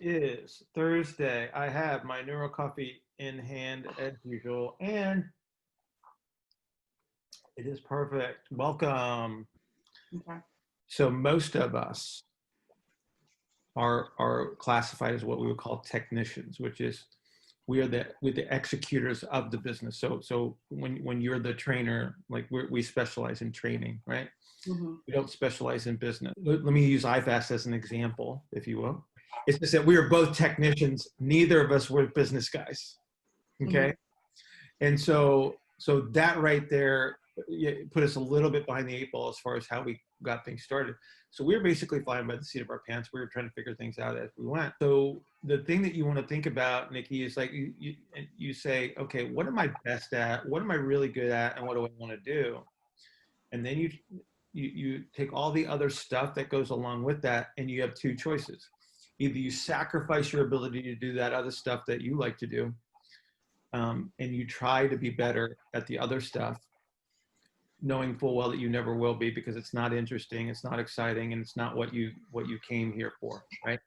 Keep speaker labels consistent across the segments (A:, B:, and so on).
A: It is Thursday. I have my Neuro Coffee in hand as usual, and it is perfect. Welcome.
B: Okay.
A: So most of us are classified as what we would call technicians, which is we're the executors of the business. So when you're the trainer, like we specialize in training, right?
B: Mm-hmm.
A: We don't specialize in business. Let me use IFAS as an example, if you will. It's just that we were both technicians. Neither of us were business guys. Okay.
B: Mm-hmm.
A: And so that right there put us a little bit behind the eight ball as far as how we got things started. So we were basically flying by the seat of our pants. We were trying to figure things out as we went. So the thing that you want to think about, Nikki, is like you say, okay, what am I best at? What am I really good at? And what do I want to do? And then you take all the other stuff that goes along with that, and you have two choices. Either you sacrifice your ability to do that other stuff that you like to do, and you try to be better at the other stuff, knowing full well that you never will be, because it's not interesting, it's not exciting, and it's not what you came here for, right?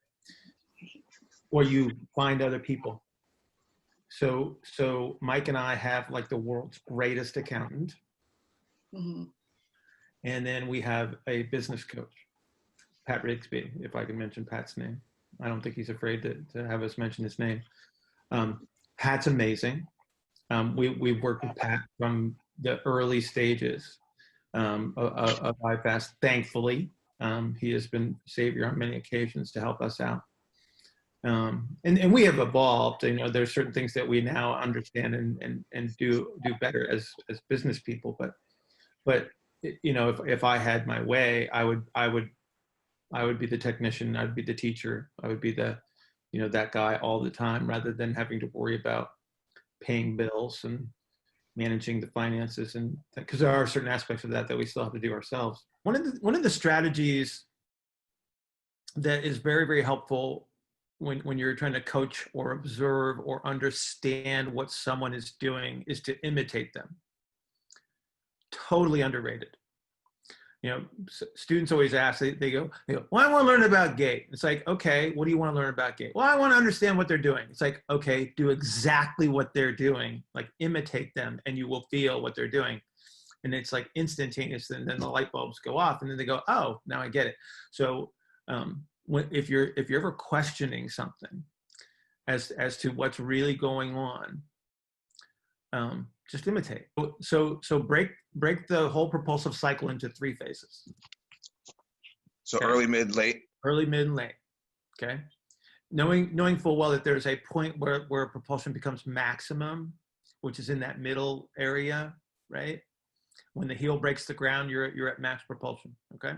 A: Or you find other people. So Mike and I have like the world's greatest accountant.
B: Mm-hmm.
A: And then we have a business coach, Pat Rigsby, if I can mention Pat's name. I don't think he's afraid to have us mention his name. Pat's amazing. We've worked with Pat from the early stages of IFAS. Thankfully, he has been savior on many occasions to help us out. And we have evolved. You know, there's certain things that we now understand and do better as business people. But you know, if I had my way, I would be the technician. I'd be the teacher. I would be the, you know, that guy all the time, rather than having to worry about paying bills and managing the finances, and because there are certain aspects of that we still have to do ourselves. One of the strategies that is very, very helpful when you're trying to coach or observe or understand what someone is doing is to imitate them. Totally underrated. You know, students always ask, they go, well, I want to learn about gait. It's like, okay, what do you want to learn about gait? Well, I want to understand what they're doing. It's like, okay, do exactly what they're doing, like imitate them, and you will feel what they're doing. And it's like instantaneous, and then the light bulbs go off, and then they go, oh, now I get it. So if you're ever questioning something as to what's really going on, just imitate. So break the whole propulsive cycle into three phases.
C: So
A: Okay.
C: Early, mid, late.
A: Early, mid, and late. Okay. Knowing full well that there's a point where propulsion becomes maximum, which is in that middle area, right? When the heel breaks the ground, you're at max propulsion. Okay.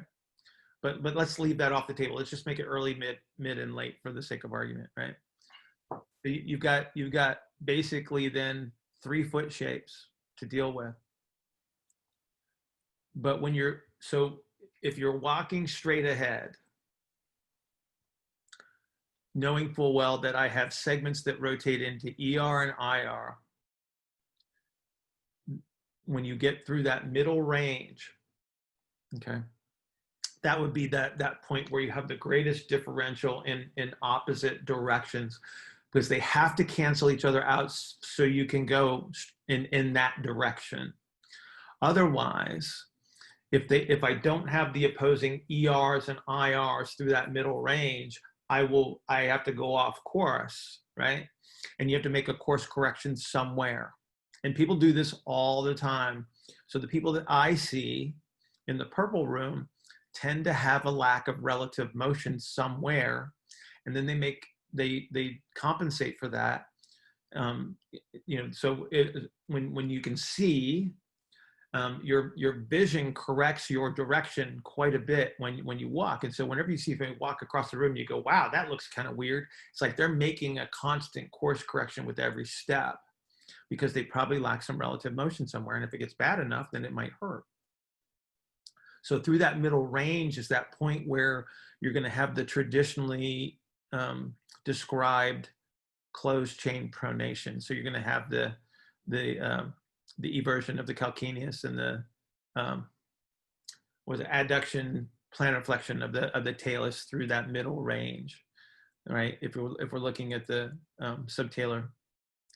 A: But let's leave that off the table. Let's just make it early, mid, and late for the sake of argument, right? So you've got basically then 3-foot shapes to deal with. But if you're walking straight ahead, knowing full well that I have segments that rotate into ER and IR, when you get through that middle range, okay, that would be that point where you have the greatest differential in opposite directions, because they have to cancel each other out so you can go in that direction. Otherwise, if I don't have the opposing ERs and IRs through that middle range, I have to go off course, right? And you have to make a course correction somewhere. And people do this all the time. So the people that I see in the purple room tend to have a lack of relative motion somewhere, and then they compensate for that. You know, so when you can see, your vision corrects your direction quite a bit when you walk. And so whenever you see if you walk across the room, you go, wow, that looks kind of weird. It's like they're making a constant course correction with every step, because they probably lack some relative motion somewhere. And if it gets bad enough, then it might hurt. So through that middle range is that point where you're going to have the traditionally described closed chain pronation. So you're going to have the eversion of the calcaneus and the adduction plantar flexion of the talus through that middle range. right? If we're looking at the subtalar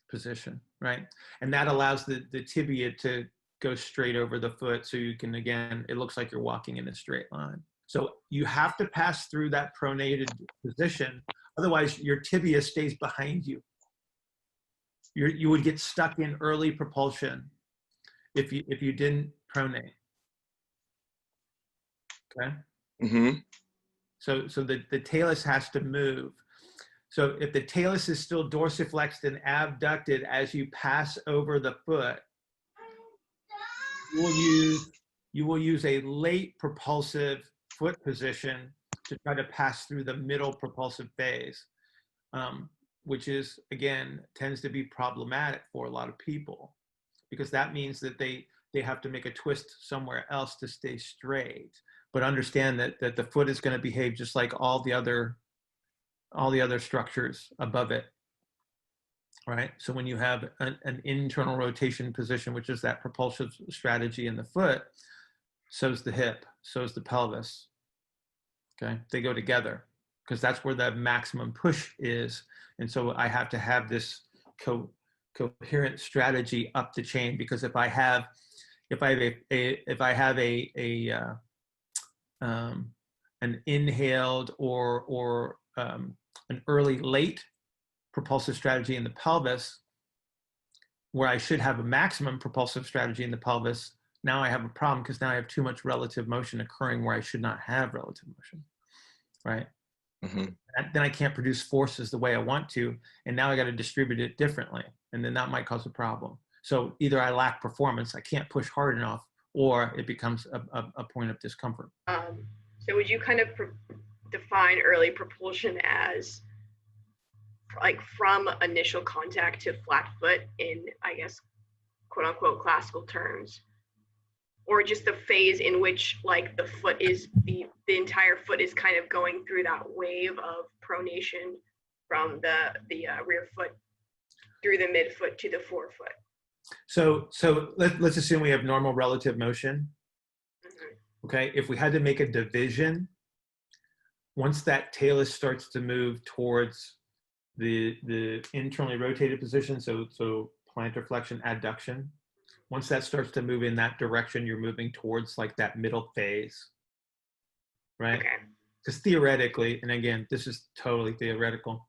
A: position, right? And that allows the tibia to go straight over the foot, so you can, again, it looks like you're walking in a straight line. So you have to pass through that pronated position, otherwise your tibia stays behind you. You would get stuck in early propulsion if you didn't pronate. Okay.
C: Mm-hmm.
A: So the talus has to move. So if the talus is still dorsiflexed and abducted as you pass over the foot, you will use a late propulsive foot position to try to pass through the middle propulsive phase, which is, again, tends to be problematic for a lot of people, because that means that they have to make a twist somewhere else to stay straight. But understand that the foot is going to behave just like all the other structures above it, right? So when you have an internal rotation position, which is that propulsive strategy in the foot, so's the hip, so's the pelvis. Okay, they go together because that's where the maximum push is, and so I have to have this coherent strategy up the chain, because if I have an inhaled or an early late propulsive strategy in the pelvis, where I should have a maximum propulsive strategy in the pelvis, now I have a problem, because now I have too much relative motion occurring where I should not have relative motion, right?
C: Mm-hmm.
A: Then I can't produce forces the way I want to, and now I got to distribute it differently, and then that might cause a problem. So either I lack performance, I can't push hard enough, or it becomes a point of discomfort.
B: So would you kind of define early propulsion as like from initial contact to flat foot in, I guess, quote unquote classical terms, or just the phase in which like the foot is the entire foot is kind of going through that wave of pronation from the rear foot through the midfoot to the forefoot?
A: So let's assume we have normal relative motion.
B: Mm-hmm.
A: Okay, if we had to make a division, once that talus starts to move towards the internally rotated position, so plantar flexion, adduction, once that starts to move in that direction, you're moving towards like that middle phase, right?
B: Okay.
A: Because theoretically, and again, this is totally theoretical,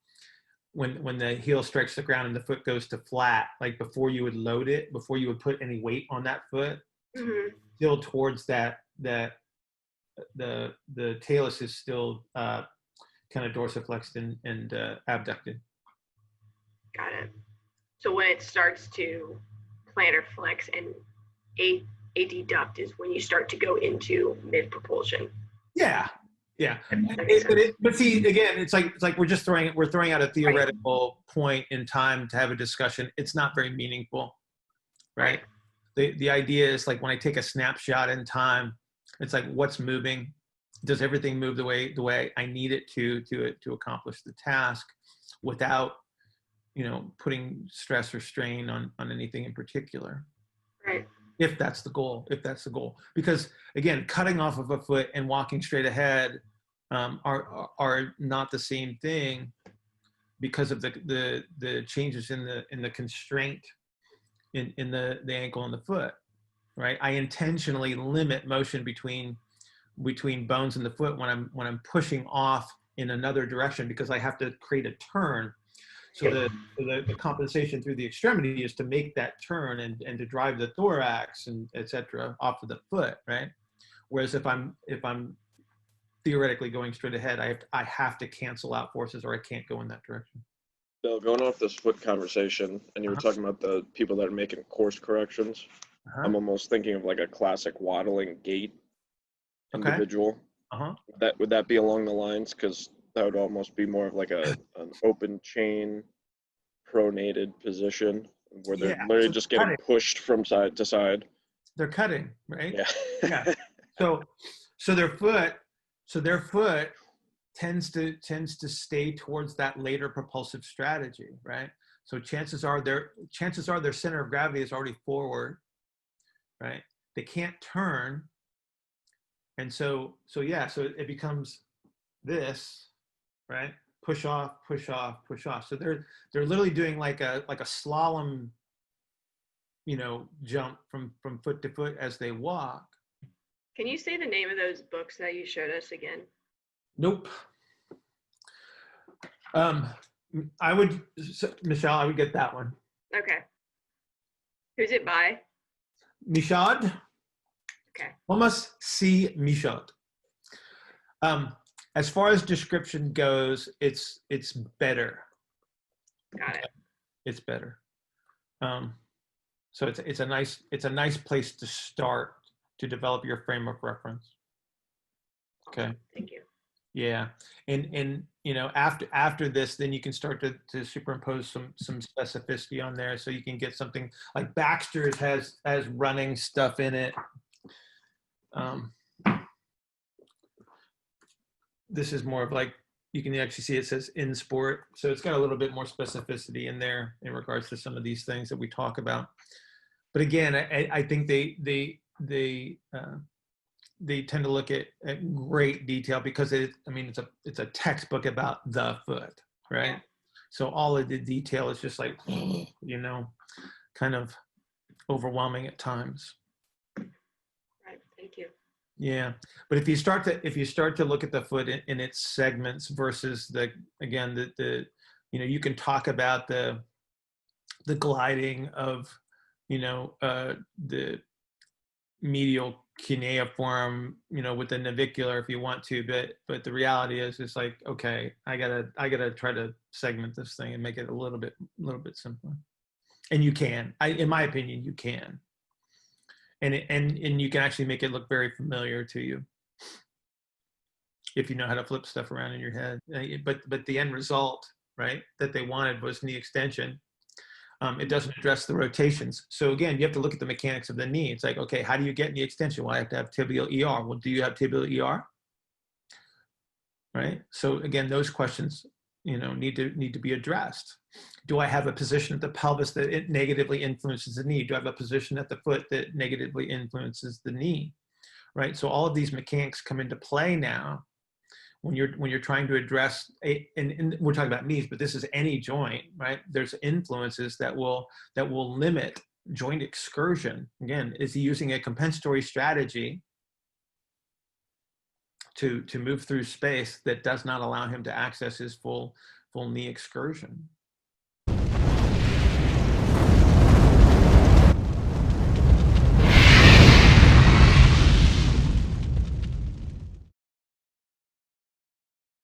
A: when the heel strikes the ground and the foot goes to flat, like before you would load it, before you would put any weight on that foot,
B: Mm-hmm.
A: still towards that the talus is still kind of dorsiflexed and abducted.
B: Got it. So when it starts to plantar flex and adduct is when you start to go into mid propulsion.
A: Yeah.
B: Makes sense.
A: But see, again, it's like we're throwing out a theoretical point in time to have a discussion. It's not very meaningful, right? The idea is like when I take a snapshot in time, it's like what's moving. Does everything move the way I need it to accomplish the task, without putting stress or strain on anything in particular?
B: Right.
A: If that's the goal, because again, cutting off of a foot and walking straight ahead are not the same thing, because of the changes in the constraint in the ankle and the foot, right? I intentionally limit motion between bones in the foot when I'm pushing off in another direction, because I have to create a turn. So the compensation through the extremity is to make that turn and to drive the thorax and et cetera off of the foot, right? Whereas if I'm theoretically going straight ahead, I have to cancel out forces, or I can't go in that direction.
C: Bill, going off this foot conversation, and you were talking about the people that are making course corrections, I'm almost thinking of like a classic waddling gait individual. Would that be along the lines? Because that would almost be more of like an open chain pronated position where they're literally just getting pushed from side to side.
A: They're cutting, right?
C: Yeah.
A: So their foot tends to stay towards that later propulsive strategy, right? So chances are their center of gravity is already forward, right? They can't turn, and so it becomes this, right? push off, push off, push off. So they're literally doing like a slalom, jump from foot to foot as they walk.
B: Can you say the name of those books that you showed us again?
A: Nope. Michelle, I would get that one.
B: Okay. Who's it by?
A: Michaud.
B: Okay.
A: Thomas C. Michaud. As far as description goes, it's better.
B: Got it.
A: It's better. So it's a nice place to start to develop your frame of reference. Okay.
B: Thank you.
A: Yeah, and after this, then you can start to superimpose some specificity on there, so you can get something like Baxter's has running stuff in it. This is more of like, you can actually see it says in sport, so it's got a little bit more specificity in there in regards to some of these things that we talk about. But again, I think they tend to look at great detail because it's a textbook about the foot, right?
B: Yeah.
A: So all of the detail is just like, kind of overwhelming at times.
B: Right. Thank you.
A: Yeah, but if you start to look at the foot in its segments versus the you can talk about the gliding of the medial cuneiform, with the navicular if you want to, but the reality is it's like, okay, I gotta try to segment this thing and make it a little bit simpler. And you can, in my opinion, you can. And you can actually make it look very familiar to you if you know how to flip stuff around in your head. But the end result, right, that they wanted was knee extension. It doesn't address the rotations. So again, you have to look at the mechanics of the knee. It's like, okay, how do you get knee extension? Well, I have to have tibial ER. Well, do you have tibial ER? Right. So again, those questions, need to be addressed. Do I have a position at the pelvis that it negatively influences the knee? Do I have a position at the foot that negatively influences the knee? Right. So all of these mechanics come into play now when you're trying to address and we're talking about knees, but this is any joint, right? There's influences that will limit joint excursion. Again, is he using a compensatory strategy to move through space that does not allow him to access his full knee excursion?